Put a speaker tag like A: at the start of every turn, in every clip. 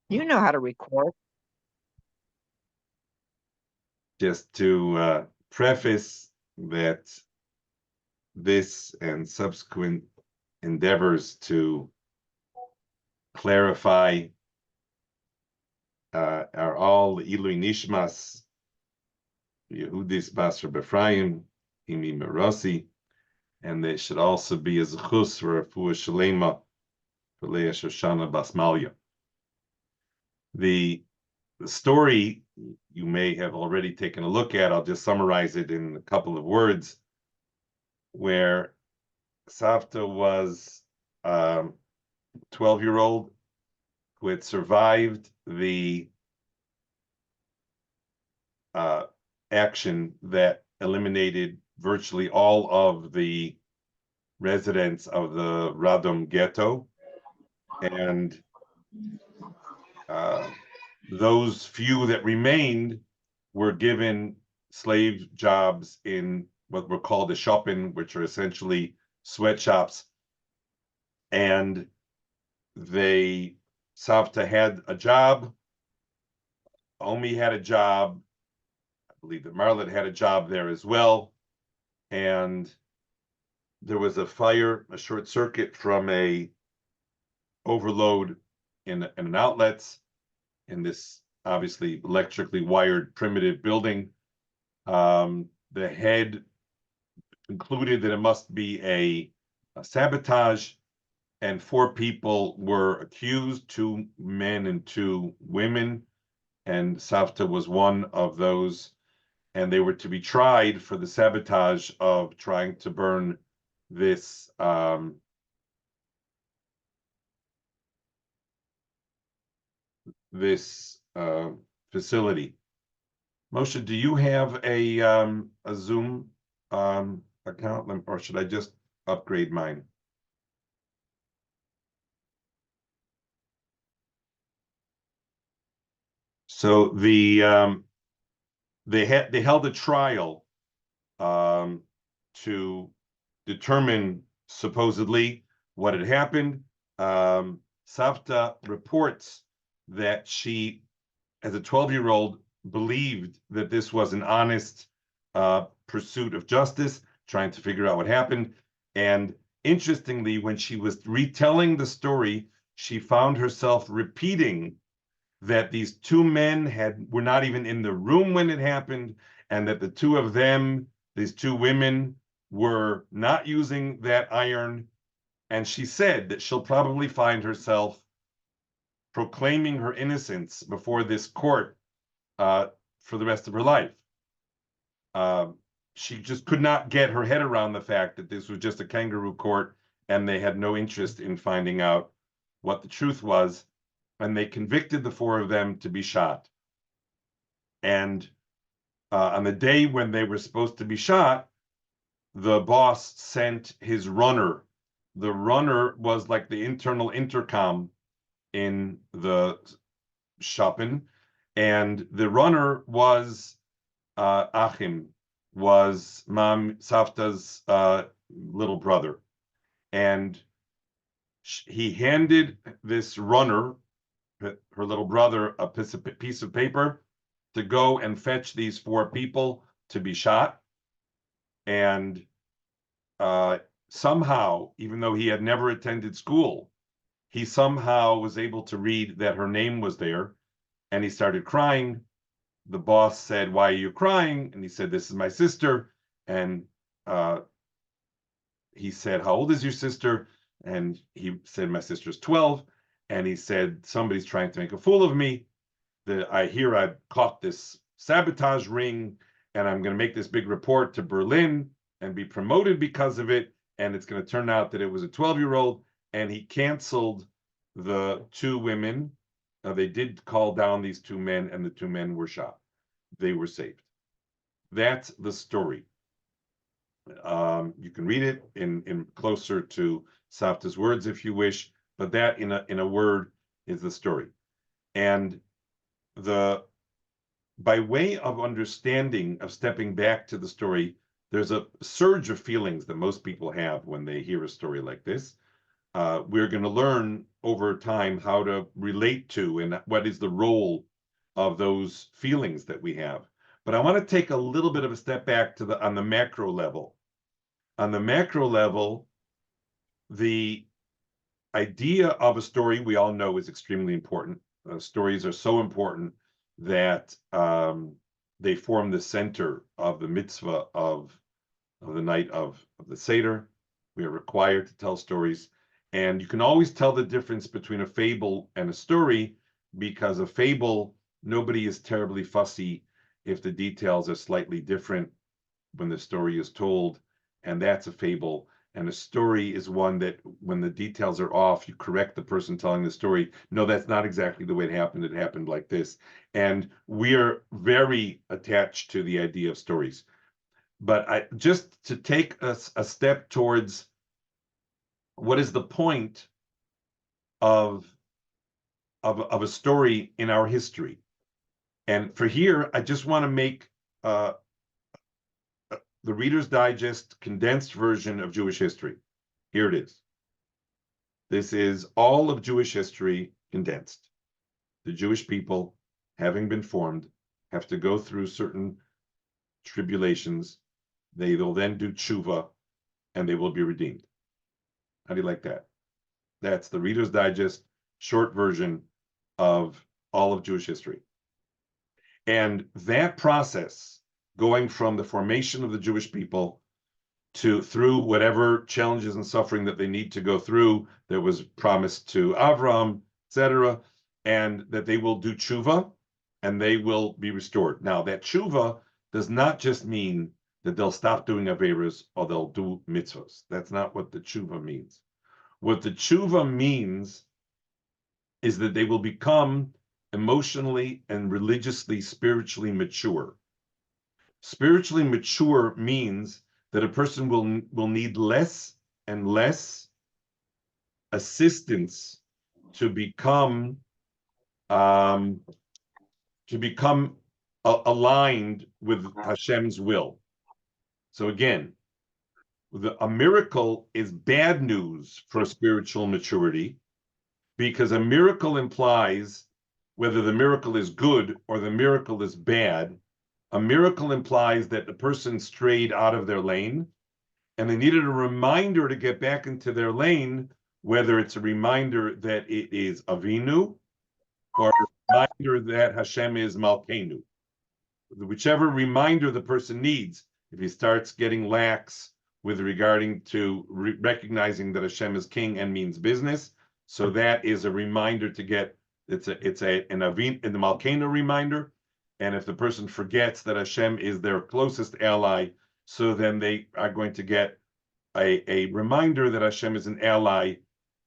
A: You know how to record.
B: Just to preface that this and subsequent endeavors to clarify are all Ilui Nishmas, Yehudis Basar Befraim, Imi Merosi, and they should also be a zechus for Refuah Shalema for Leah Shoshana Basmalia. The story you may have already taken a look at. I'll just summarize it in a couple of words, where Savta was a 12-year-old who had survived the action that eliminated virtually all of the residents of the Radom ghetto. And those few that remained were given slave jobs in what were called the shopping, which are essentially sweatshops. And Savta had a job, Omi had a job, I believe that Marlet had a job there as well. And there was a fire, a short circuit from a overload in an outlets in this obviously electrically wired primitive building. The head concluded that it must be a sabotage, and 4 people were accused, 2 men and 2 women, and Savta was one of those, and they were to be tried for the sabotage of trying to burn this facility. Moshe, do you have a Zoom account, or should I just upgrade mine? So they held a trial to determine supposedly what had happened. Savta reports that she, as a 12-year-old, believed that this was an honest pursuit of justice, trying to figure out what happened. And interestingly, when she was retelling the story, she found herself repeating that these 2 men were not even in the room when it happened, and that the 2 of them, these 2 women, were not using that iron. And she said that she'll probably find herself proclaiming her innocence before this court for the rest of her life. She just could not get her head around the fact that this was just a kangaroo court and they had no interest in finding out what the truth was. And they convicted the 4 of them to be shot. And on the day when they were supposed to be shot, the boss sent his runner. The runner was like the internal intercom in the shopping, and the runner was Achim, was Mam Savta's little brother. And he handed this runner, her little brother, a piece of paper to go and fetch these 4 people to be shot. And somehow, even though he had never attended school, he somehow was able to read that her name was there, and he started crying. The boss said, "Why are you crying?" And he said, "This is my sister." And he said, "How old is your sister?" And he said, "My sister's 12." And he said, "Somebody's trying to make a fool of me. I hear I caught this sabotage ring, and I'm going to make this big report to Berlin and be promoted because of it. And it's going to turn out that it was a 12-year-old." And he canceled the 2 women. They did call down these 2 men, and the 2 men were shot. They were saved. That's the story. You can read it in closer to Savta's words if you wish, but that in a word is the story. And by way of understanding, of stepping back to the story, there's a surge of feelings that most people have when they hear a story like this. we're going to learn over time how to relate to and what is the role of those feelings that we have. But I want to take a little bit of a step back to on the macro level. On the macro level, the idea of a story, we all know, is extremely important. Stories are so important that they form the center of the mitzvah of the night of the Seder. We are required to tell stories. And you can always tell the difference between a fable and a story, because a fable, nobody is terribly fussy if the details are slightly different when the story is told, and that's a fable. And a story is one that when the details are off, you correct the person telling the story. No, that's not exactly the way it happened. It happened like this. And we are very attached to the idea of stories. But just to take a step towards what is the point of a story in our history. And for here, I just want to make the Reader's Digest condensed version of Jewish history. Here it is. This is all of Jewish history condensed. The Jewish people, having been formed, have to go through certain tribulations. They will then do tshuva, and they will be redeemed. How do you like that? That's the Reader's Digest short version of all of Jewish history. And that process, going from the formation of the Jewish people to through whatever challenges and suffering that they need to go through, that was promised to Avram, etc., and that they will do tshuva and they will be restored. Now, that tshuva does not just mean that they'll stop doing averos or they'll do mitzvahs. That's not what the tshuva means. What the tshuva means is that they will become emotionally and religiously, spiritually mature. Spiritually mature means that a person will need less and less assistance to become aligned with Hashem's will. So again, a miracle is bad news for spiritual maturity, because a miracle implies, whether the miracle is good or the miracle is bad, a miracle implies that the person strayed out of their lane and they needed a reminder to get back into their lane, whether it's a reminder that it is Avinu or a reminder that Hashem is Malkeinu. Whichever reminder the person needs, if he starts getting lax with regarding to recognizing that Hashem is king and means business, so that is a reminder to get, it's an Avin, in the Malkeinu reminder. And if the person forgets that Hashem is their closest ally, so then they are going to get a reminder that Hashem is an ally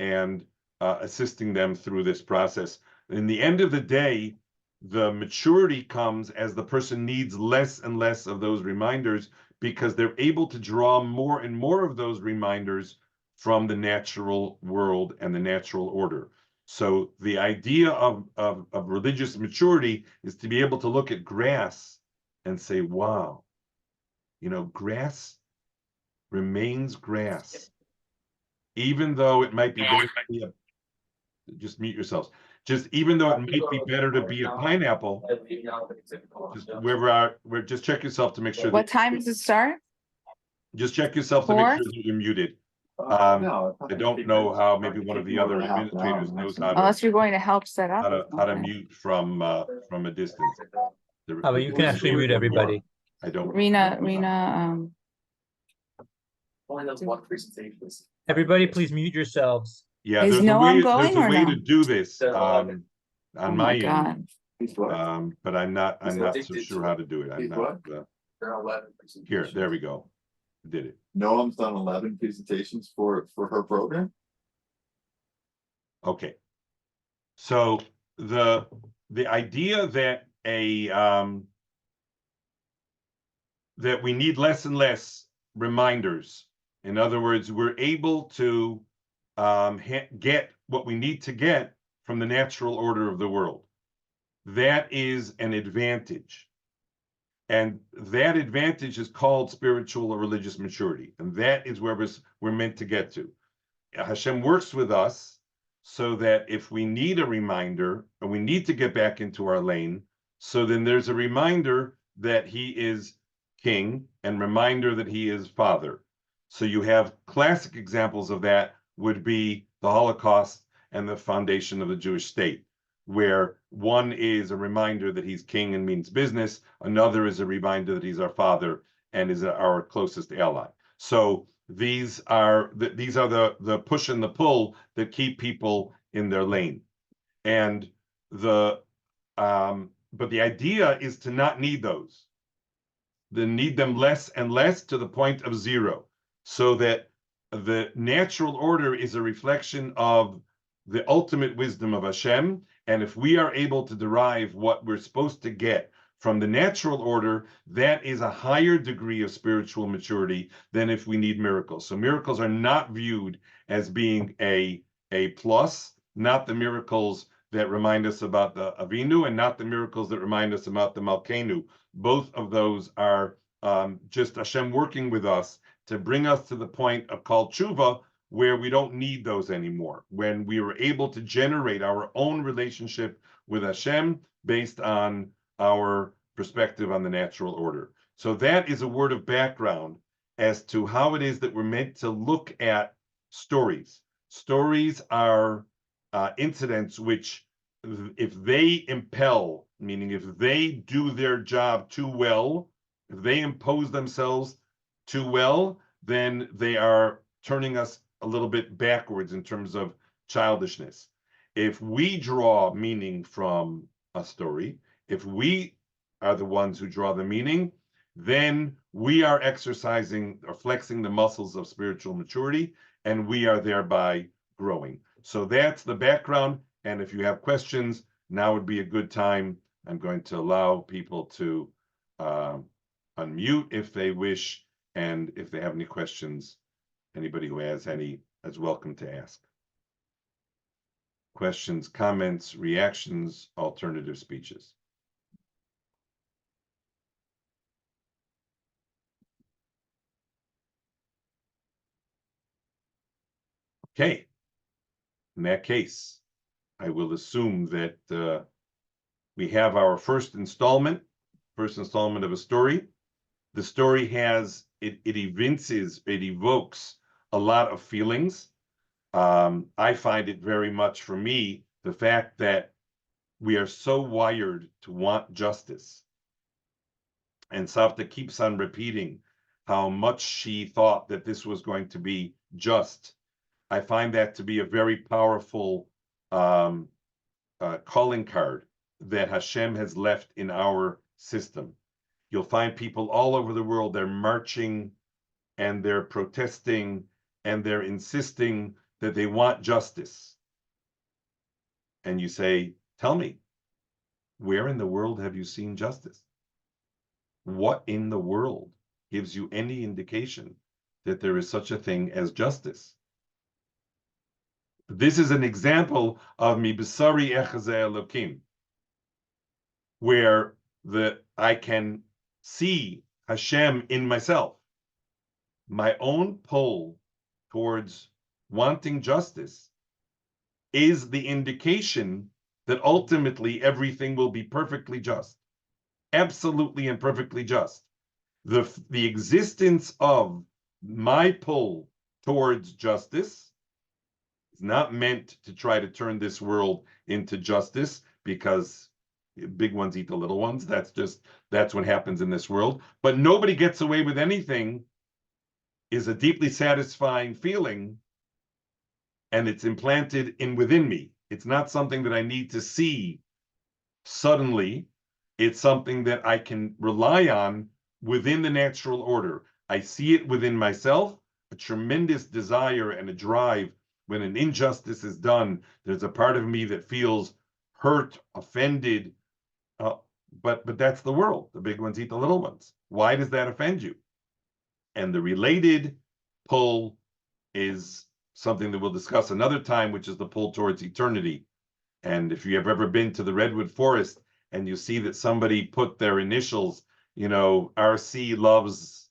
B: and assisting them through this process. In the end of the day, the maturity comes as the person needs less and less of those reminders, because they're able to draw more and more of those reminders from the natural world and the natural order. So the idea of religious maturity is to be able to look at grass and say, wow, grass remains grass. Even though it might be better to be just mute yourselves. Just even though it might be better to be a pineapple, just check yourself to make sure.
A: What time does it start?
B: Just check yourself to make sure that you're muted. I don't know how, maybe one of the other administrators knows how to,
A: Unless you're going to help set up.
B: how to mute from a distance.
C: But you can actually mute everybody.
B: I don't.
A: Rena,
D: Only those one presentations.
C: Everybody, please mute yourselves.
B: Yeah,
A: Is
B: there's
A: no
B: a
A: one
B: way,
A: going
B: there's a
A: or
B: way
A: no?
B: to do this on
A: oh
B: my
A: my
B: end,
A: God.
B: but I'm not so sure how to do it. I'm not.
D: There are 11
B: Here,
D: presentations.
B: there we go. Did it.
E: Noam's done 11 presentations for her program.
B: Okay. So the idea that that we need less and less reminders. In other words, we're able to get what we need to get from the natural order of the world. That is an advantage. And that advantage is called spiritual or religious maturity. And that is where we're meant to get to. Hashem works with us so that if we need a reminder and we need to get back into our lane, so then there's a reminder that he is king and reminder that he is father. So you have classic examples of that would be the Holocaust and the foundation of the Jewish state, where one is a reminder that he's king and means business, another is a reminder that he's our father and is our closest ally. So these are the push and the pull that keep people in their lane. And but the idea is to not need those. Then need them less and less to the point of zero, so that the natural order is a reflection of the ultimate wisdom of Hashem. And if we are able to derive what we're supposed to get from the natural order, that is a higher degree of spiritual maturity than if we need miracles. So miracles are not viewed as being a plus, not the miracles that remind us about the Avinu and not the miracles that remind us about the Malkeinu. Both of those are just Hashem working with us to bring us to the point of Kol Tshuva, where we don't need those anymore, when we were able to generate our own relationship with Hashem based on our perspective on the natural order. So that is a word of background as to how it is that we're meant to look at stories. Stories are incidents which, if they impel, meaning if they do their job too well, if they impose themselves too well, then they are turning us a little bit backwards in terms of childishness. If we draw meaning from a story, if we are the ones who draw the meaning, then we are exercising or flexing the muscles of spiritual maturity, and we are thereby growing. So that's the background. And if you have questions, now would be a good time. I'm going to allow people to unmute if they wish. And if they have any questions, anybody who has any is welcome to ask. Questions, comments, reactions, alternative speeches. Okay. In that case, I will assume that we have our first installment of a story. The story has, it evokes a lot of feelings. I find it very much, for me, the fact that we are so wired to want justice. And Savta keeps on repeating how much she thought that this was going to be just. I find that to be a very powerful calling card that Hashem has left in our system. You'll find people all over the world, they're marching and they're protesting and they're insisting that they want justice. And you say, tell me, where in the world have you seen justice? What in the world gives you any indication that there is such a thing as justice? This is an example of mi b'sari echazeh Elokim, where I can see Hashem in myself. My own pull towards wanting justice is the indication that ultimately everything will be perfectly just, absolutely and perfectly just. The existence of my pull towards justice is not meant to try to turn this world into justice, because big ones eat the little ones. That's what happens in this world. But nobody gets away with anything is a deeply satisfying feeling, and it's implanted within me. It's not something that I need to see suddenly. It's something that I can rely on within the natural order. I see it within myself, a tremendous desire and a drive. When an injustice is done, there's a part of me that feels hurt, offended, but that's the world. The big ones eat the little ones. Why does that offend you? And the related pull is something that we'll discuss another time, which is the pull towards eternity. And if you have ever been to the Redwood Forest and you see that somebody put their initials, RC loves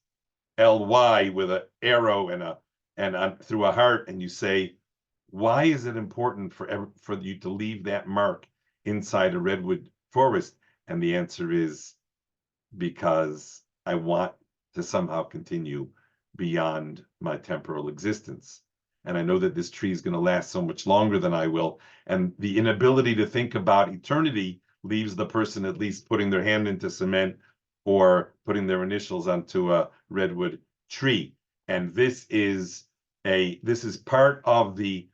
B: LY with an arrow and and through a heart, and you say, why is it important for you to leave that mark inside a redwood forest? And the answer is because I want to somehow continue beyond my temporal existence. And I know that this tree is going to last so much longer than I will. And the inability to think about eternity leaves the person at least putting their hand into cement or putting their initials onto a redwood tree. And this is part of the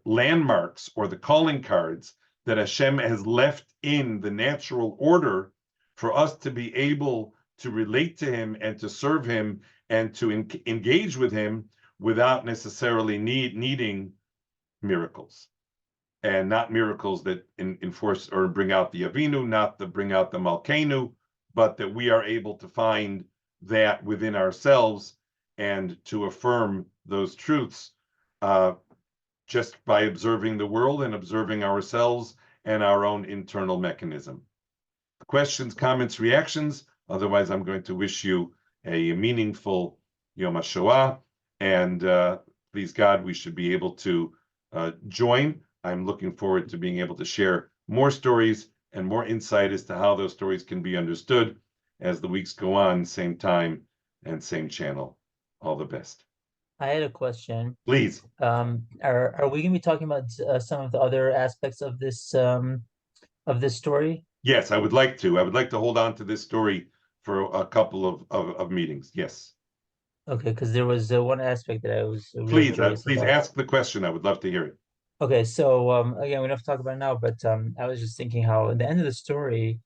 B: landmarks or the calling cards that Hashem has left in the natural order for us to be able to relate to him and to serve him and to engage with him without necessarily needing miracles. And not miracles that enforce or bring out the Avinu, not to bring out the Malkeinu, but that we are able to find that within ourselves and to affirm those truths just by observing the world and observing ourselves and our own internal mechanism. Questions, comments, reactions? Otherwise, I'm going to wish you a meaningful Yom HaShoah, and please God, we should be able to join. I'm looking forward to being able to share more stories and more insight as to how those stories can be understood as the weeks go on, same time and same channel. All the best.
C: I had a question.
B: Please.
C: Are we gonna be talking about some of the other aspects of this story?
B: Yes, I would like to. I would like to hold on to this story for a couple of meetings. Yes.
C: Okay, because there was one aspect that I was really
B: Please,
C: curious
B: please
C: about.
B: ask the question. I would love to hear it.
C: Okay, so again, we don't have to talk about it now, but I was just thinking how at the end of the story,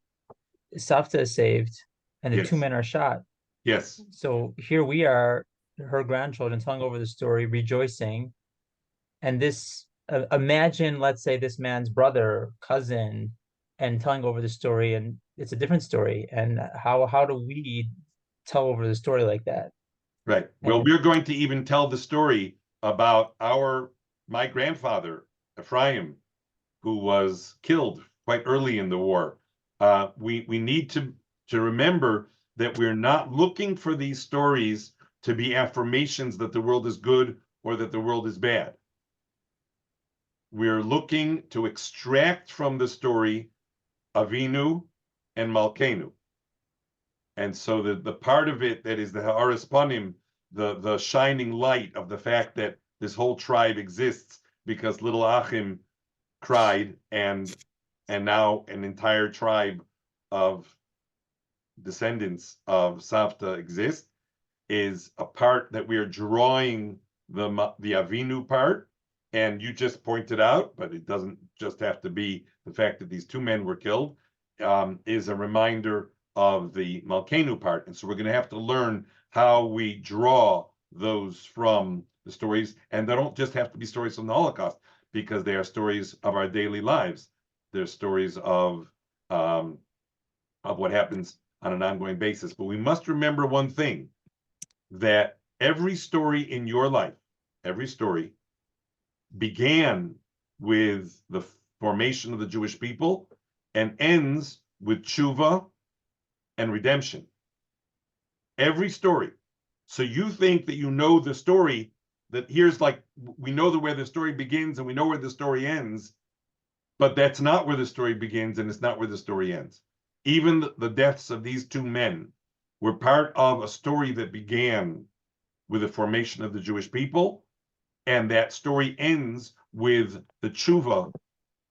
C: Savta is saved and the two
B: Yes.
C: men are shot.
B: Yes.
C: So here we are, her grandchildren telling over the story, rejoicing. And this, imagine, let's say, this man's brother, cousin, and telling over the story, and it's a different story. And how do we tell over the story like that?
B: Right. Well,
C: And
B: we're going to even tell the story about my grandfather, Ephraim, who was killed quite early in the war. We need to remember that we're not looking for these stories to be affirmations that the world is good or that the world is bad. We're looking to extract from the story Avinu and Malkeinu. And so the part of it that is the Ha'aras Panim, the shining light of the fact that this whole tribe exists because little Achim cried and now an entire tribe of descendants of Savta exist, is a part that we are drawing the Avinu part. And you just pointed out, but it doesn't just have to be the fact that these two men were killed, is a reminder of the Malkeinu part. And so we're going to have to learn how we draw those from the stories. And they don't just have to be stories from the Holocaust, because they are stories of our daily lives. They're stories of what happens on an ongoing basis. But we must remember one thing, that every story in your life, every story began with the formation of the Jewish people and ends with tshuva and redemption. Every story. So you think that you know the story, that here's like, we know where the story begins and we know where the story ends, but that's not where the story begins and it's not where the story ends. Even the deaths of these two men were part of a story that began with the formation of the Jewish people, and that story ends with the tshuva,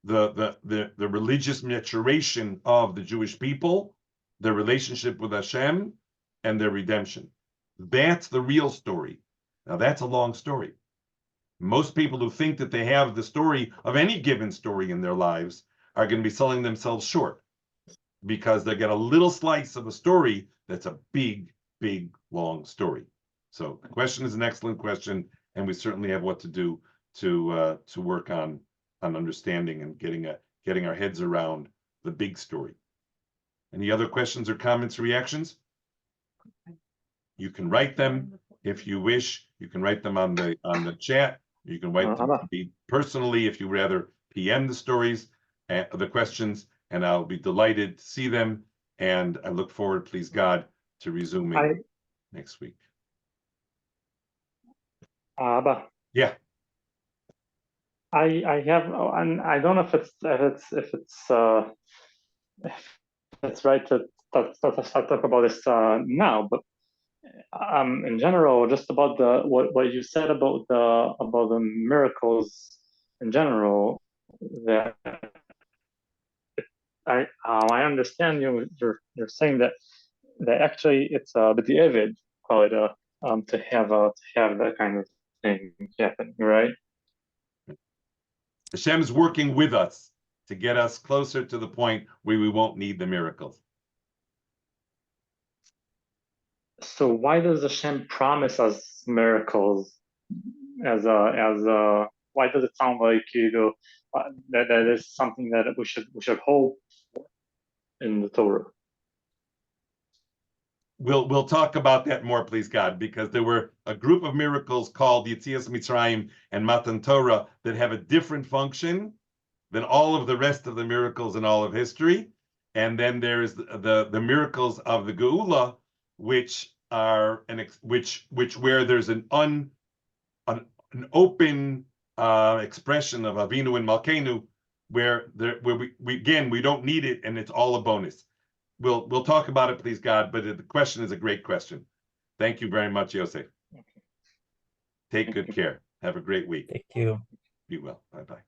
B: the religious maturation of the Jewish people, their relationship with Hashem, and their redemption. That's the real story. Now, that's a long story. Most people who think that they have the story of any given story in their lives are going to be selling themselves short, because they get a little slice of a story that's a big, big, long story. So the question is an excellent question, and we certainly have what to do to work on understanding and getting our heads around the big story. Any other questions or comments or reactions? You can write them if you wish. You can write them on the chat. You can write them to me personally if you rather PM the stories and the questions, and I'll be delighted to see them. And I look forward, please God, to resuming next week.
F: Abba,
B: Yeah,
F: I have, and I don't know if it's right to talk about this now, but in general, just about what you said about the miracles in general, that I understand you're saying that actually it's the David call it to have that kind of thing happen, right?
B: Hashem's working with us to get us closer to the point where we won't need the miracles.
F: So why does Hashem promise us miracles as a why does it sound like that is something that we should hope in the Torah?
B: We'll talk about that more, please God, because there were a group of miracles called Yetzias Mitzrayim and Matan Torah that have a different function than all of the rest of the miracles in all of history. And then there is the miracles of the Geula, which are which where there's an open expression of Avinu and Malkeinu, where we don't need it and it's all a bonus. We'll talk about it, please God, but the question is a great question. Thank you very much, Yosef. Take good care. Have a great week.
C: Thank you.
B: Be well. Bye-bye.